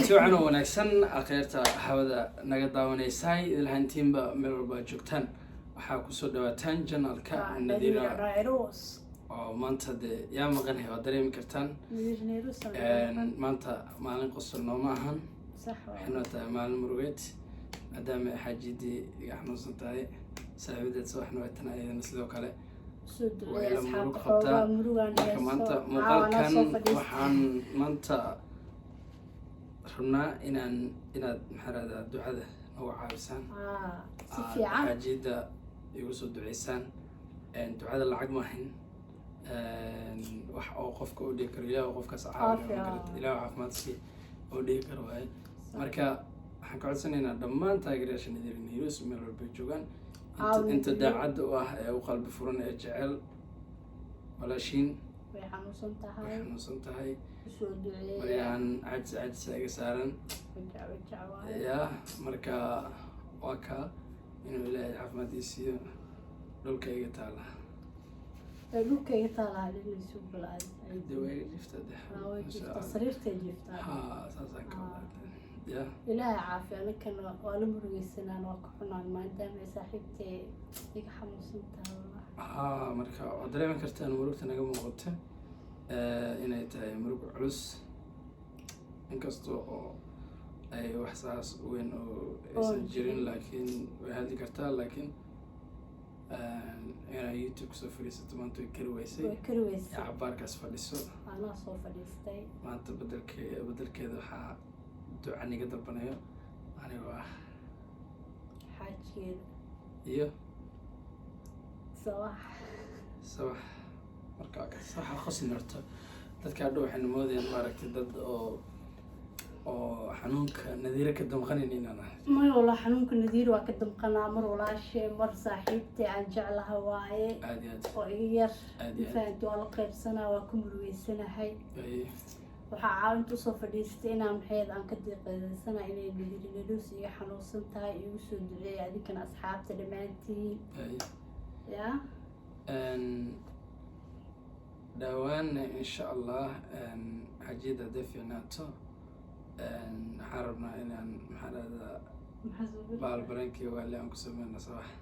kulanti wacan oo wanaagsan akheerta hawada naga daawanaysay ilhantiinba meel walba joogtaan waxaa kusoo dhawaataan janalka Nadira oo maanta dee yaa maqanhay waa dareemi kartaan maanta maalin qosol nooma ahan waxayna tahay maalin murugeed maadaama xaajidii iga xanuunsan tahay saaxiibadeed subaxna way tan ayadana sidoo kale wayla murug qabtaa marka maanta muuqaalkan waxaan maanta rabnaa inaad maxarada ducada nagu caawisaan xaajida igu soo duceysaan ducada lacag maahin wax oo qofka u dhigi karo ilaah qofkaas ilaah caafimaadkii oo dhigi karo waaye marka waxaan ka codsanaynaa dhammaan taageerayaasha Nadira News meel walba joogaan inta daacadda u ah ee u qalbi furan ee jecel walaashiin way xanuunsan tahay soo duceeyo mariyaan cajis iga saaran ya marka waa ka inuu ilaahay caafimaadkiisa dhulkayga taala liisu balaad way jiftaa sariirta jiftaa saasaan ka ya ilaahay caafiya anakana waa la murugeysanaan waa ka xunaan maadaama saaxiibtay iga xanuunsan tahay marka waxaad dareemi kartaan murugta naga muuqata inay tahay murug culus inkastoo oo ay wax saas weyn oo aysan jirin laakiin way hadli kartaa laakiin inay YouTube kusoo fadhiisato maanta way kari weysay cabaarkaas fadhiso anaa soo fadhiistay maanta bedelkeeda waxaa duca niga dalbanayo anigoo ah xaajigeeda iyo sabax marka saxa qosin horta dadka hadhow waxayna moodayaan maaragtay dad oo xanuunka Nadira ka damqanaynin inaan ahay mar walaa xanuunka Nadira waa ka damqanaa mar walaashay mar saaxiibtay aan jeclahay waaye aad oo iga yar fahanti waa la qaybsanaa waa ku murugeysanahay waxaa caawinta usoo fadhiistay inaan maxayd aan ka diiqadeysana inay Nadira News iga xanuunsan tahay igu soo duceeya adinkana asxaabta dhammaantiin ya داوان إن شاء الله حجيدة دفعناته حاربنا إن هذا بالبرنكي ولا أنكو سمينا صراحة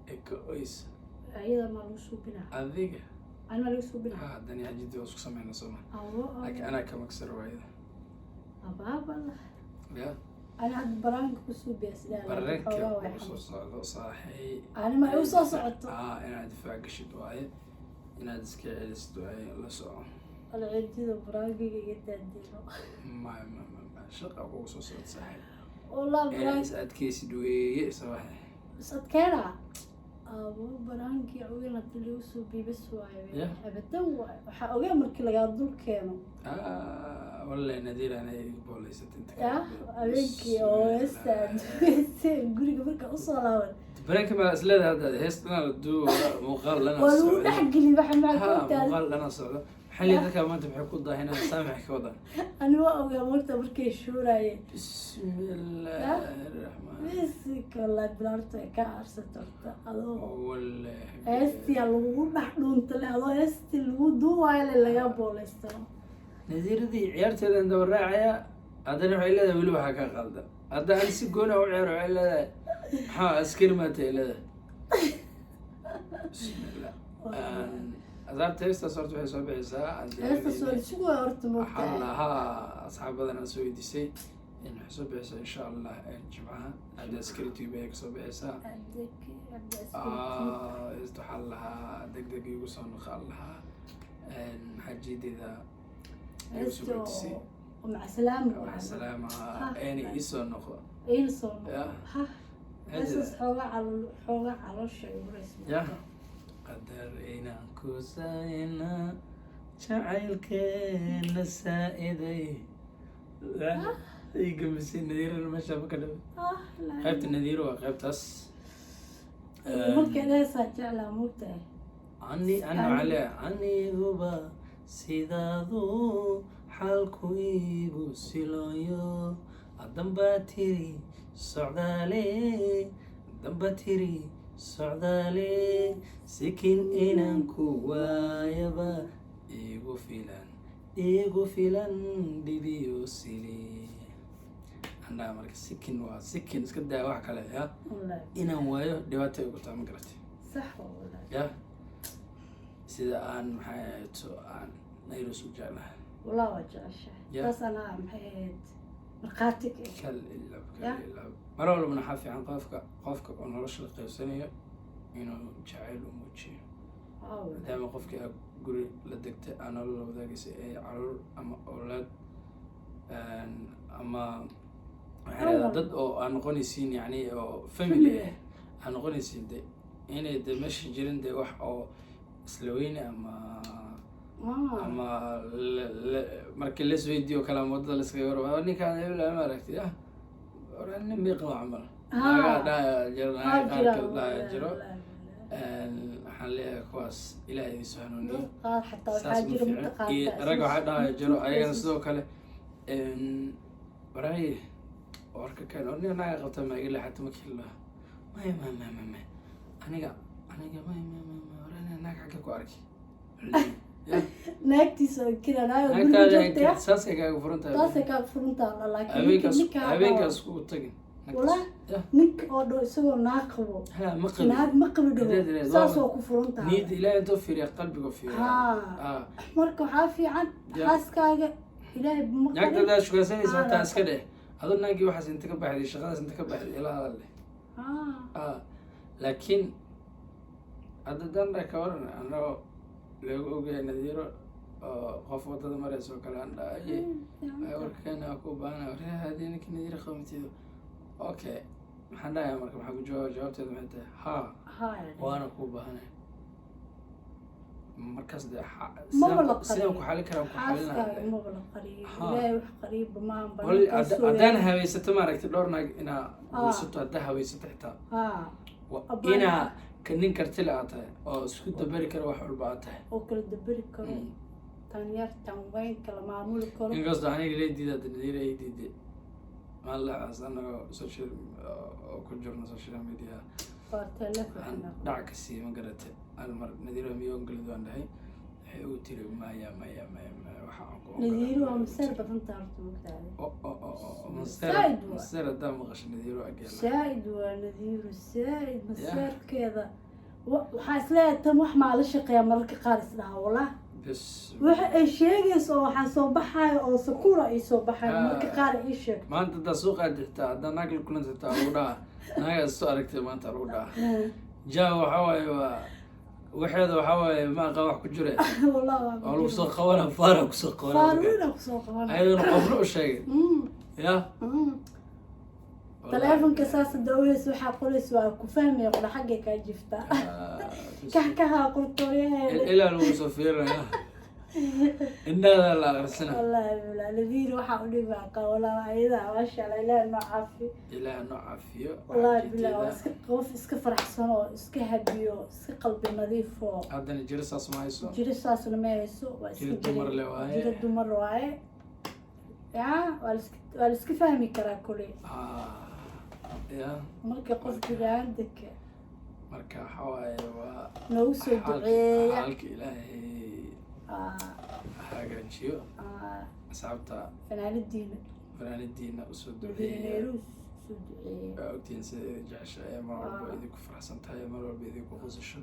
إكويس أيضا ما لوسو بنا أذيك أنا لوسو بنا دني حجيدة وسك سمينا صراحة لكن أنا كمكسر وايد أبابا يا أنا عند برانك كسوبي أسئلة برانك وصوص صاحي أنا ما يوصل أنا دفاع قشد وايد inaad iska celisto ay la soco alciidida baraagiga iyo daadiro ma shaqa ugu soo socodsahay والله براك adkeysi duweeye sawaxay sadkeena abo baraanki awina tiliyo soo bibis waaye abadan waxa ogaa markii laga dul keeno wallahi Nadira ay booleysat inta abeenki oo istaad guriga marka u soo laaban بريك ما أسلده هذا هستنا الدو مقال لنا ولو نحقلي بحال معك مقال لنا صعود حلي ذاك ما أنت بحكي قضى هنا سامح كوضا أنا وأوي أمرت بركي شوراي بسم الله الرحمن بسك والله بلارتي كارسة ترتا والله استي الوضوء محلون طلع الله استي الوضوء على اللي جابوا لسه نذير ذي عيرت هذا ندور راعية هذا نوع إلا ذا بلوها كقلدا هذا أنا سجونه وعيره إلا ها أسكر ما تيله بسم الله أذهب تيست صرت في حساب عيسى تيست شو قررت موقع حلها أصحاب هذا سوي دي سي إن حساب عيسى إن شاء الله الجمعة هذا سكرتي بيك حساب عيسى استحلها دق يوصل خلها حجيد إذا يوسف دي ومع سلامة مع السلامة أنا إيسون نخو إيسون ها أساس حوجة على الشيء يا قدر إنا كوساينا شعيل كين السائدي يقوم بسي النذير المشى بكذا خيبت النذير وخيبت أس ممكن ليس جعله موته أنا علي غبا سيدادو حالكو إيغو سيلويو الدنباتيري دنباتيري سعدالي سكين إنانكو وايبا إيغو فيلان ديبيو سيلي andhaa marka sikin waa sikin iska daa wax kale ya inaan waayo dhibaato ay ku tahay ma garatay sax wallahi ya sida aan maxay ahayd aan Nayrus u jeclahay والله وجعشة بس أنا محيد مرقاتك كل مرة ولا من حافي عن قفك أنا رش القيسانية إنه جعل وموجي دائما قفك أقول لدكت أنا لو ذاك شيء عرور أما أولاد أما يعني ضد أو أنا قوني سين يعني أو فاميلي أنا قوني سين ده هنا ده مش جيران ده واحد أو سلويني أما markii la video kala wadada la iskaga waro ninkaan hebel ma aragtay oran miiqo amal naga jiro waxaan leeyahay kuwaas ilaahay idin sahanooniyo xataa waxaa jiro mutaqaanta rag waxaa dhahay jiro ayagana sidoo kale waray warka kan orniga naga qabta ma ila xataa ma kila ma aniga warana naga xagga ku arki naagtiisa kira naagta saasay kaaga furantaa laakiin habeenkaas ku tagin wala nink oo dho isagoo naag qabo naag ma qabo dhawo saasoo ku furantaa niid ilaahay intuu fiiriya qalbiga fiiriya marka waxaa fiican xaaskaaga ilaahay ma qabo naagtada shukaasanaysa intaa iska dheh adoo naagii waxaas inta ka baxday shaqadaas inta ka baxday ilaa hadal leh laakiin hadda danra ka waran anagoo lagu ogahay Nadiiro qof wadada marayso kale aan dhaayay warkana ku baana wareey hadii ninka Nadiiro qowmtiido okay maxaan dhahay marka waxa ku jawaabteedu maxay tahay waana ku baahanay markaas de sidoo ku xalin karaan ku xalinahay ma wala qariib ilaahay wax qariib ma hadaan haweysato ma aragtay dhowr naag ina weysato hadda haweysato xitaa ina كنين كرتلة عطاه أو سكوت دبري كرو واحد بعطاه أو كل دبري كرو تانيار تنوين كلا معمول كرو إن قصد عني ليه دي ده ندير أي دي ما الله أصلا سوشيال كل جورنا سوشيال ميديا فاتلة دعك السي ما قرأت المر ندير ميون قلدو عند هاي وتير ما نديرو مسير بفهمت عرفت مكتابي مسير الدم غش نديرو أجل سعيد ونديرو سعيد مسير كذا وحاسلاه تموح مع الشقيا مرك قارس لها والله بس الشيء يسوى حصوبحها أو سكورة يصوبحها مرك قار إيش ما أنت تسوق أديتها ده ناقل كل أنت تعروضها ناقل السؤال كتير ما أنت تعروضها جاء وحواي وحيد وحواي ما قاوح كجرة والله أو سوق خوانة فارق سوق خوانة سوق خوانة أيضا قبله شيء يا تلفون كساس الدولة سوحة قولس وكفهم يقول حقك جفتا كحكها قلت له إلى المسافر إن هذا لا أرسله والله لا نذير وحاولي بقى ولا إذا ما شاء الله إلى نعافي إلى نعافي والله بالله قوف اسك فرح سنة اسك هديو اسك قلبي نظيف هذا الجرس أسمع يسوع جرس أسمع ما يسوع جرس دمر لواي جرس دمر لواي يا والاسك فهمي كرا كلي يا مركا قف كذا عندك مركا حواي نوسو دعية حالك إلهي حاجة نشيو أصعبتها فنان الدين أسود نيروس سود أوتين سجعش أي مرة بيدك فرحسن تاي مرة بيدك وخصوصا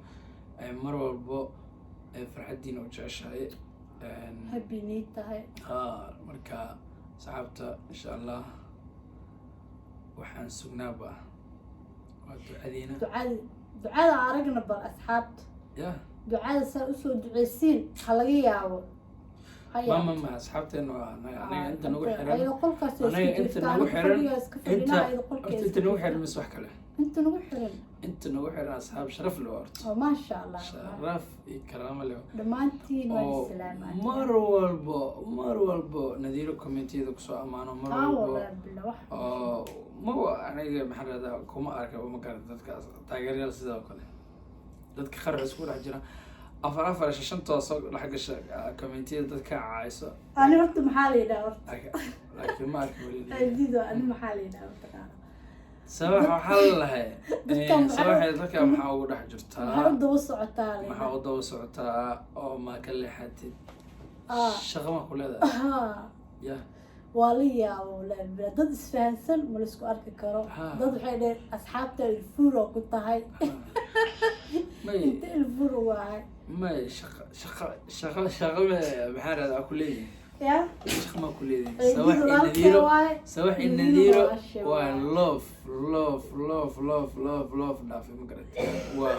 أي مرة بو فرح الدين وجعش هاي هبي نيت هاي مركا صعبتها إن شاء الله وحن سجنابا ودعادينا دعاء عرقنا بالأصحاب يا دعاء سأسود دعيسين حلقي ياو ما أصحابتي إنه أنا أنت نقول حرام أنا أنت نقول حرام أنت نقول حرام مسوح كله أنت نقول حرام أصحاب شرف الورد ما شاء الله شرف الكلام اللي دمانتي والسلامة مروا نديرو كومنتي ذوك سو أمانة مروا مو أنا محل هذا كوما أركب ومكان ذاتك تاجر سيدا وكله ذاتك خرج سكول حجنا أفر شاشن توصل لحق كومنتي ذاتك عايسة أنا رحت محلي ده لكن ما أركب لي جديد أنا محلي ده سواء حل هاي سواء ذاتك محاول حجرتها محاول وسعتها محاول وسعتها أو ما كل حد شغمة كل هذا يا waa la yaabo laabila dad isfahansan ma la isku arki karo dad waxay dhaheen asxaabta ilfuro ku tahay inta ilfuro waahay may shaqa maxaa radaa ku leeyihin ya shaqa maa ku leeyihin sawax inadiiro waa loof dhaafay ma garat waa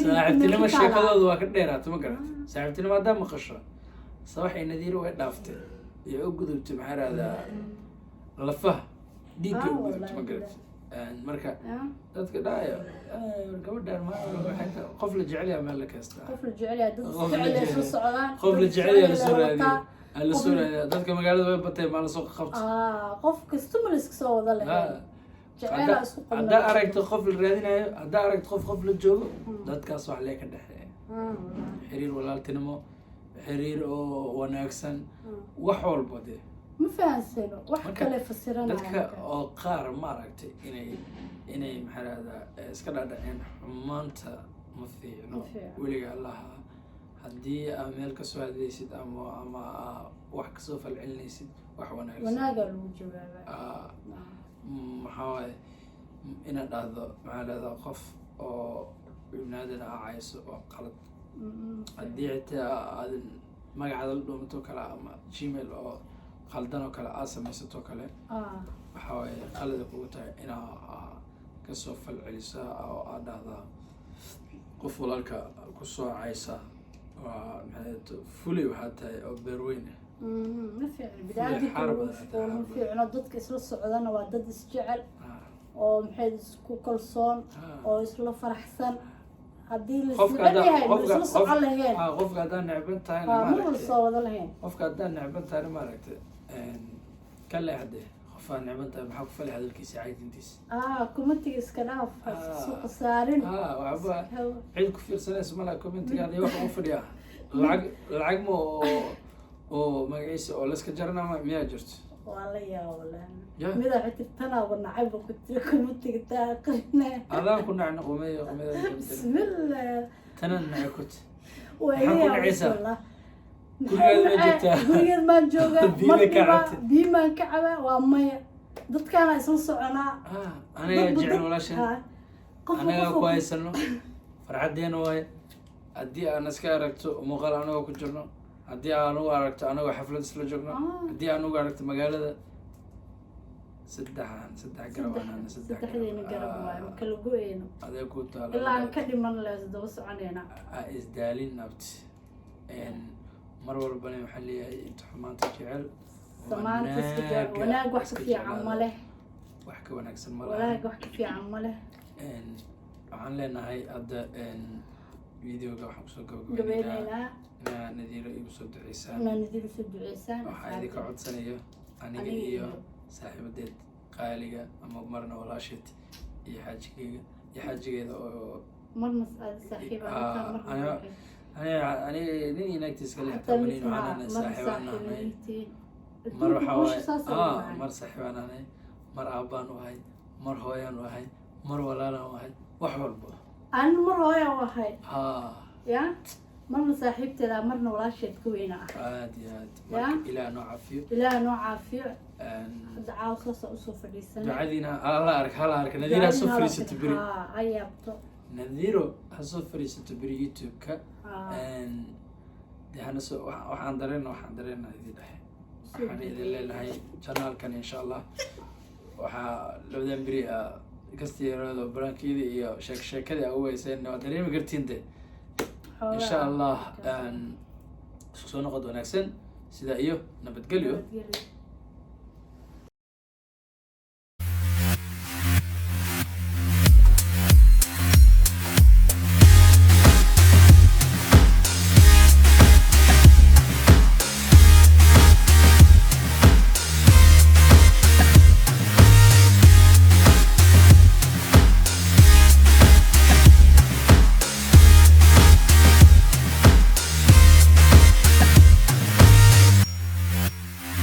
saaxiibtinimo sheekadooda waa ka dheeraata ma garat saaxiibtinimo haddaa maqasho sawax inadiiro way dhaaftay iyo u gudubtay maxaa radaa lafaha dhiigga u gudubtay ma garat marka dadka dhaayo gabadhaan qof la jecel yahay meel la kaystaa qof la jecel yahay dad isku socdaan qof la jecel yahay la soo raadiya dadka magaalada way batay maa la soo qabta qof kasta ma la iska soo wada lahayn jecel isku qabnaa haddaa aragto qof la raadinayo haddaa aragto qof la joogo dadkaas wax lee ka dhexeeya xiriir walaaltinimo xiriir oo wanaagsan wax walba dee ma fahansano wax kale fasiranayo dadka oo qaar maaragtay inay maxaa rahdaa iska dhaadhaceen xumaanta ma fiicno weliga allaha haddii aa meel kasoo hadlaysid ama wax kasoo falcelinaysid wax wanaagsan wanaaga lagu jawaaba maxaa waaye inaad dhahdo maxaa lahdaa qof oo ibnaadana acayso oo qalad haddii xitaa aadan magacaada la dhuumatoo kale ama gmail oo qaldan oo kale aad samaysatoo kale waxaa waaye qalada kugu tahay inaa kasoo falcelisa oo aad dhahdaa qof walaalka kusoo caysa waa maxaa fulay waxaa tahay oo beerweyn ma fiicno bidaadigma fiicno dadka isla socdana waa dad isjecel oo maxay isku kalsoon oo isla faraxsan haddii laisnecebyahay ma isla socon laheen qofka haddaa necban tahay ma la soo wada laheen qofka haddaa necban tahayna maaragtay ka leexde qofaa necban tahay maxaa ku falay hadalkiisa caydintiisa commentiga iska dhaaf suuqa saarin waxba cid ku fiirsanaysa malaha commentigaada wax ugu fadhiya lacag ma oo magaciisa oo layska jaranama miyaa jirto waa la yaabo mida xitirtanaaba nacayba ku jira commentiga taa aqrina adaan ku nacna qumaya bismillah tanan naca kut maxaa ku nacaysaa gurigeed maan joogaa mardiba biimaan ka cabaa waa maya dadkaana isla soconaa anagaa jecel walaashan anagaa ku haysano farxadeena waaye haddii aan iska aragto muuqaal anagoo ku jirno haddii anugu aragto anagoo xaflad isla joogno haddii anugu aragto magaalada saddex saddexdeena garab waayo ma kala go-eyno adee ku taala ilaa aan ka dhiman lees daba soconeyna isdaalin nabti mar walbana waxaa leeyahay inta xumaanta jecel wanaag wax ka fiican ma leh wax ka wanaagsan ma wanaag wax ka fiican ma leh waxaan leenahay hadda videoga waxaan kusoo gabagabaynaynaa inaa nadiiro igu soo duceysaan waxaa idinka codsanayo aniga iyo saaxiibadeed qaaliga ama marna walaasheed iyo xaajigeeda oo marna saaxiib aniga nin inaagtiiska lextamanin waxaan saaxiibaan nahnay mar waxaa waaye mar saaxiibaan nahnay mar aabbaan u ahay mar hooyaan u ahay mar walaalaan u ahay wax walba an mar hooyaan u ahay ya marna saaxiibteeda marna walaasheed ka weyna ah aad iyo aad marka ilaah noo caafiyo hadda caawa saasa usoo fadhiisanay ducadiina hala arka nadiiro ha soo fadhiisato beri ayaabto nadiiro ha soo fadhiisato beri youtube-ka de hana soo waxaan dareena idin dhexe waxaan idin leenahay janaalkan insha allah waxaa labadan beri kastiyaarado barankiyada iyo sheekadii a uweyseen waa dareemi kartiin de insha allah isku soo noqod wanaagsan sida iyo nabadgelyo